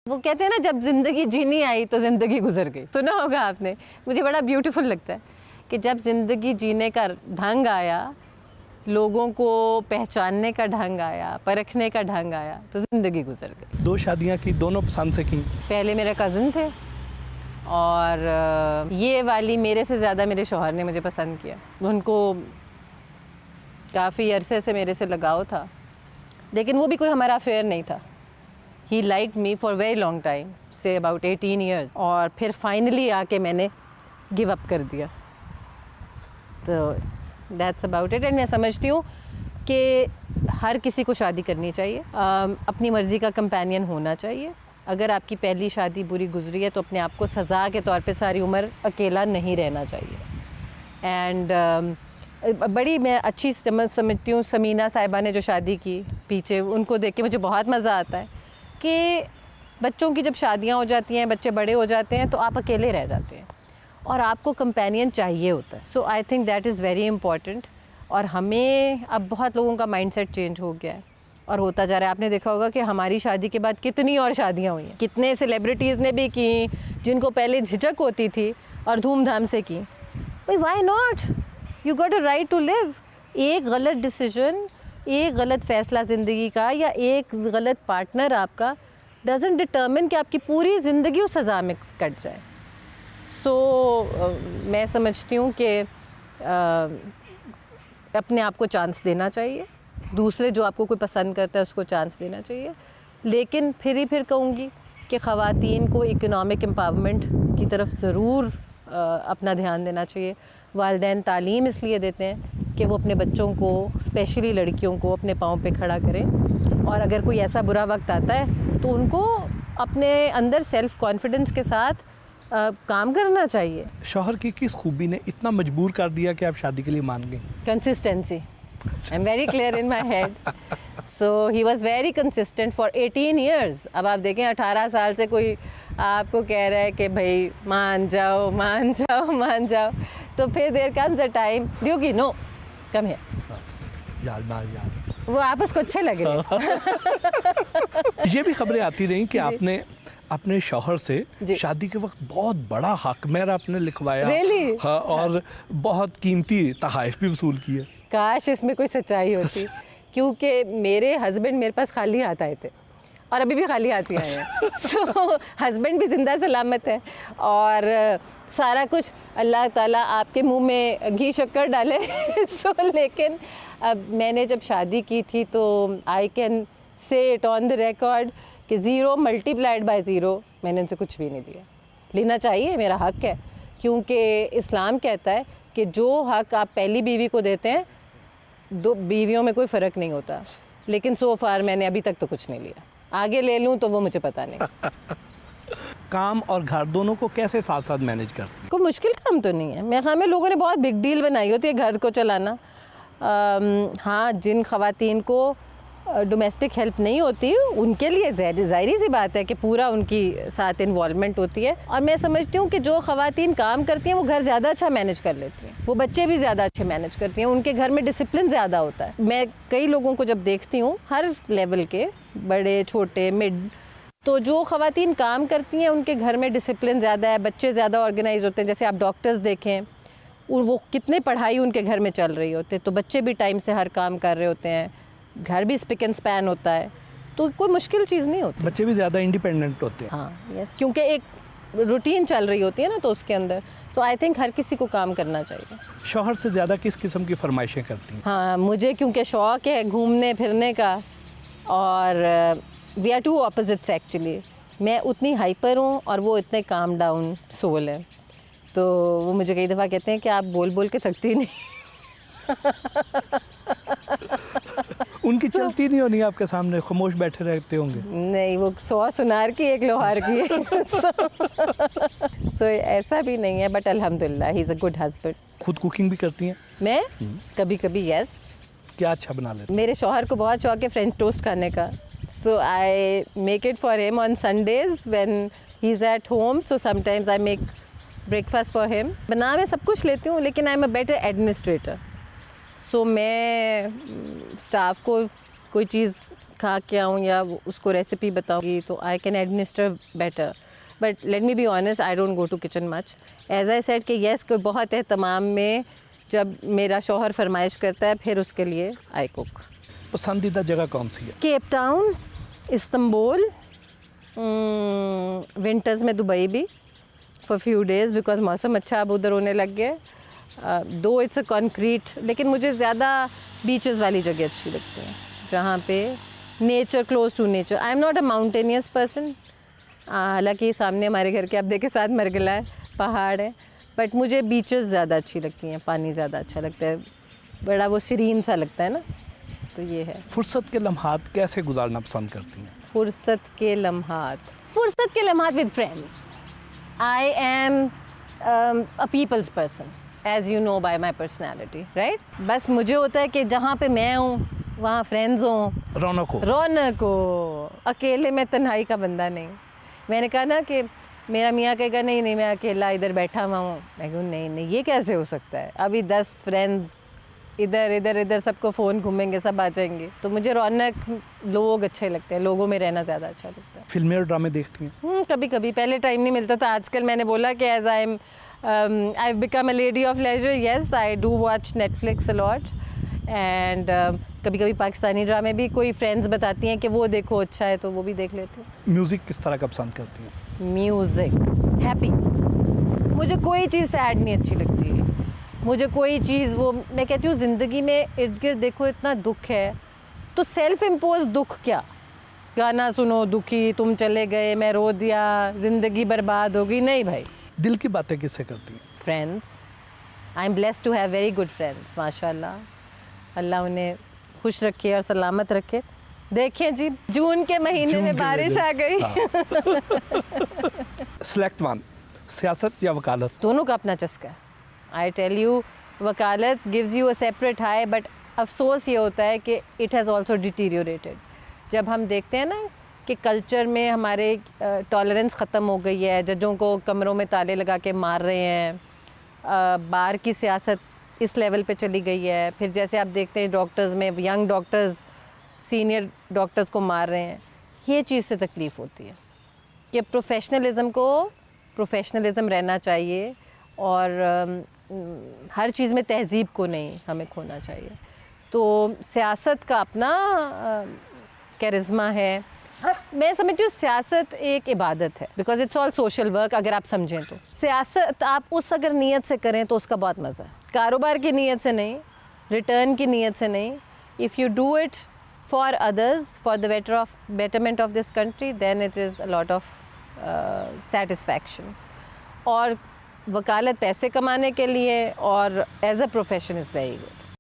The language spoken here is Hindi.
वो कहते हैं ना, जब ज़िंदगी जीनी आई तो ज़िंदगी गुजर गई। सुना होगा आपने। मुझे बड़ा ब्यूटीफुल लगता है कि जब ज़िंदगी जीने का ढंग आया, लोगों को पहचानने का ढंग आया, परखने का ढंग आया, तो ज़िंदगी गुजर गई। 2 शादियाँ की, दोनों पसंद से की? पहले मेरे कज़न थे और ये वाली मेरे से ज़्यादा मेरे शौहर ने मुझे पसंद किया। उनको काफ़ी अरसे से मेरे से लगाव था, लेकिन वो भी कोई हमारा अफेयर नहीं था। He liked me for a very long time, say about 18 years. और फिर फाइनली आके मैंने गिव अप कर दिया। तो दैट्स अबाउट इट। एंड मैं समझती हूँ कि हर किसी को शादी करनी चाहिए, अपनी मर्ज़ी का कंपेनियन होना चाहिए। अगर आपकी पहली शादी बुरी गुजरी है तो अपने आप को सज़ा के तौर पे सारी उम्र अकेला नहीं रहना चाहिए। एंड बड़ी मैं अच्छी समझती हूँ समीना साहिबा ने जो शादी की पीछे, उनको देख के मुझे बहुत मज़ा आता है कि बच्चों की जब शादियाँ हो जाती हैं, बच्चे बड़े हो जाते हैं, तो आप अकेले रह जाते हैं और आपको कंपेनियन चाहिए होता है। So I think that is very important. और हमें अब बहुत लोगों का माइंडसेट चेंज हो गया है और होता जा रहा है। आपने देखा होगा कि हमारी शादी के बाद कितनी और शादियाँ हुई हैं, कितने सेलिब्रिटीज़ ने भी की जिनको पहले झिझक होती थी और धूमधाम से की। भाई why not, you got a right to live. एक गलत डिसीजन, एक गलत फ़ैसला ज़िंदगी का या एक गलत पार्टनर आपका डजंट डिटर्मिन कि आपकी पूरी ज़िंदगी उस सज़ा में कट जाए। सो मैं समझती हूँ कि अपने आप को चांस देना चाहिए, दूसरे जो आपको कोई पसंद करता है उसको चांस देना चाहिए। लेकिन फिर कहूँगी कि ख़वातीन को इकोनॉमिक एम्पावरमेंट की तरफ ज़रूर अपना ध्यान देना चाहिए। वालिदैन तालीम इसलिए देते हैं कि वो अपने बच्चों को, स्पेशली लड़कियों को, अपने पाँव पे खड़ा करें। और अगर कोई ऐसा बुरा वक्त आता है तो उनको अपने अंदर सेल्फ़ कॉन्फिडेंस के साथ काम करना चाहिए। शौहर की किस खूबी ने इतना मजबूर कर दिया कि आप शादी के लिए मान गई? Consistency. I am very clear in my head. So he was very consistent for 18 years. अब आप देखें 18 साल से कोई आपको कह रहा है कि भाई मान जाओ मान जाओ मान जाओ, तो फिर देयर कम्स अ टाइम ड्यूगी नो कम है यार ना यार, वो आप उसको अच्छे लगे। ये भी खबरें आती रही कि आपने अपने शौहर से शादी के वक्त बहुत बड़ा हक मेहर आपने लिखवाया। Really? हाँ, और बहुत कीमती तोहफ़े भी वसूल किए। काश इसमें कोई सच्चाई होती, क्योंकि मेरे हस्बैंड मेरे पास खाली हाथ आए थे और अभी भी खाली हाथ ही आए हैं। सो हस्बैंड भी ज़िंदा सलामत है और सारा कुछ अल्लाह ताला आपके मुंह में घी शक्कर डाले। सो लेकिन अब मैंने जब शादी की थी तो I can say it on the record कि 0 मल्टीप्लाइड बाय 0 मैंने उनसे कुछ भी नहीं लिया। लेना चाहिए, मेरा हक है, क्योंकि इस्लाम कहता है कि जो हक आप पहली बीवी को देते हैं, 2 बीवियों में कोई फ़र्क नहीं होता। लेकिन सो फार मैंने अभी तक तो कुछ नहीं लिया, आगे ले लूँ तो वो मुझे पता नहीं। काम और घर दोनों को कैसे साथ साथ मैनेज करती हैं? कोई मुश्किल काम तो नहीं है। मेरे ख्याल में लोगों ने बहुत बिग डील बनाई होती है घर को चलाना। हाँ, जिन ख़वातीन को डोमेस्टिक हेल्प नहीं होती उनके लिए ज़ाहिरी सी बात है कि पूरा उनकी साथ इन्वॉल्वमेंट होती है। और मैं समझती हूँ कि जो ख़वातीन काम करती हैं वो घर ज़्यादा अच्छा मैनेज कर लेती हैं, वो बच्चे भी ज़्यादा अच्छे मैनेज करती हैं, उनके घर में डिसिप्लिन ज़्यादा होता है। मैं कई लोगों को जब देखती हूँ हर लेवल के, बड़े छोटे मिड, तो जो ख़वातीन काम करती हैं उनके घर में डिसिप्लिन ज़्यादा है, बच्चे ज़्यादा ऑर्गेनाइज होते हैं। जैसे आप डॉक्टर्स देखें, वो कितने पढ़ाई उनके घर में चल रही होती है, तो बच्चे भी टाइम से हर काम कर रहे होते हैं, घर भी स्पिक एंड स्पैन होता है, तो कोई मुश्किल चीज़ नहीं होती। बच्चे भी ज़्यादा इंडिपेंडेंट होते हैं। हाँ यस, क्योंकि एक रूटीन चल रही होती है ना, तो उसके अंदर तो आई थिंक हर किसी को काम करना चाहिए। शौहर से ज़्यादा किस किस्म की फरमाइशें करती हैं? हाँ, मुझे क्योंकि शौक़ है घूमने फिरने का, और we are two opposites actually. मैं उतनी हाइपर हूँ और वो इतने काम डाउन सोल है, तो वो मुझे कई दफ़ा कहते हैं कि आप बोल बोल के थकती नहीं। उनकी चलती नहीं होनी आपके सामने, खामोश बैठे रहते होंगे? नहीं, वो 100 सुनार की 1 लोहार की है। सो ऐसा भी नहीं है, बट अल्हम्दुलिल्लाह he is a good husband. खुद कुकिंग भी करती हैं? मैं कभी कभी यस। क्या अच्छा बना लेते? मेरे शौहर को बहुत शौक है फ्रेंच टोस्ट खाने का, so I make it for him on Sundays when he is at home. So sometimes I make breakfast for him. बना मैं सब कुछ लेती हूँ, लेकिन I am a better administrator. So मैं स्टाफ को कोई चीज़ खा के आऊँ या उसको रेसिपी बताऊँगी तो I can administer better. But let me be honest, I don't go to kitchen much. As I said कि येस कोई बहुत एहतमाम में जब मेरा शौहर फरमाइश करता है फिर उसके लिए आई कुक. पसंदीदा जगह कौन सी है? केप टाउन, इस्तांबुल, विंटर्स में दुबई भी फॉर फ्यू डेज़ बिकॉज मौसम अच्छा अब उधर होने लग गया. दो इट्स अ कॉन्क्रीट, लेकिन मुझे ज़्यादा बीचेस वाली जगह अच्छी लगती हैं जहाँ पे nature, close to nature. I am not a mountainous person. हालांकि सामने हमारे घर के आपदे के साथ मरगला है, पहाड़ है, बट मुझे बीचेस ज़्यादा अच्छी लगती हैं. पानी ज़्यादा अच्छा लगता है, बड़ा वो सीरीन सा लगता है ना, तो ये है. फुर्सत के लम्हात कैसे गुजारना पसंद करती हैं? फुर्सत के लम्हात with friends. I am a people's person, as you know by my personality, right. बस मुझे होता है कि जहाँ पे मैं हूँ वहाँ फ्रेंड्स हों, रौनक हो. अकेले में तन्हाई का बंदा नहीं. मैंने कहा ना कि मेरा मियाँ कहेगा नहीं नहीं मैं अकेला इधर बैठा हुआ हूँ. मैं कहूँ नहीं नहीं ये कैसे हो सकता है, अभी 10 फ्रेंड्स इधर इधर इधर सबको फ़ोन घूमेंगे, सब आ जाएंगे. तो मुझे रौनक, लोग अच्छे लगते हैं, लोगों में रहना ज़्यादा अच्छा लगता है. फिल्में और ड्रामे देखती हैं? कभी कभी. पहले टाइम नहीं मिलता था, आजकल मैंने बोला कि as I have become a lady of leisure. Yes, I do watch Netflix a lot. And कभी कभी पाकिस्तानी ड्रामे भी कोई फ्रेंड्स बताती हैं कि वो देखो अच्छा है, तो वो भी देख लेते हैं. म्यूज़िक किस तरह का पसंद करती हैं? Music happy. मुझे कोई चीज़ सैड नहीं अच्छी लगती है. मुझे कोई चीज़, वो मैं कहती हूँ ज़िंदगी में इर्द गिर्द देखो इतना दुख है, तो सेल्फ इम्पोज दुख क्या. गाना सुनो दुखी, तुम चले गए, मैं रो दिया, ज़िंदगी बर्बाद होगी. नहीं भाई. दिल की बातें किससे करती हैं? Friends. I am blessed to have very good friends, माशाल्लाह. अल्लाह उन्हें खुश रखे और सलामत रखे. देखें जी, जून के महीने में बारिश आ गई. सिलेक्ट वन, सियासत या वकालत? दोनों का अपना चस्का है. आई टेल यू, वकालत gives you a separate high, but अफसोस ये होता है कि इट हैज़ ऑल्सो डिटीरियोरेटेड. जब हम देखते हैं ना कि कल्चर में हमारे टॉलरेंस ख़त्म हो गई है, जजों को कमरों में ताले लगा के मार रहे हैं, बार की सियासत इस लेवल पे चली गई है. फिर जैसे आप देखते हैं डॉक्टर्स में यंग डॉक्टर्स सीनियर डॉक्टर्स को मार रहे हैं. ये चीज़ से तकलीफ़ होती है कि प्रोफेशनलिज़म को प्रोफेशनलिज़म रहना चाहिए और हर चीज़ में तहज़ीब को नहीं हमें खोना चाहिए. तो सियासत का अपना कैरिज़मा है. मैं समझती हूँ सियासत एक इबादत है, because it's all social work. अगर आप समझें तो सियासत आप उस अगर नीयत से करें तो उसका बहुत मज़ा है. कारोबार की नीयत से नहीं, रिटर्न की नीयत से नहीं. If you do it for others, for the betterment of this country, then it is a lot of satisfaction. और वकालत पैसे कमाने के लिए और as a profession is very good.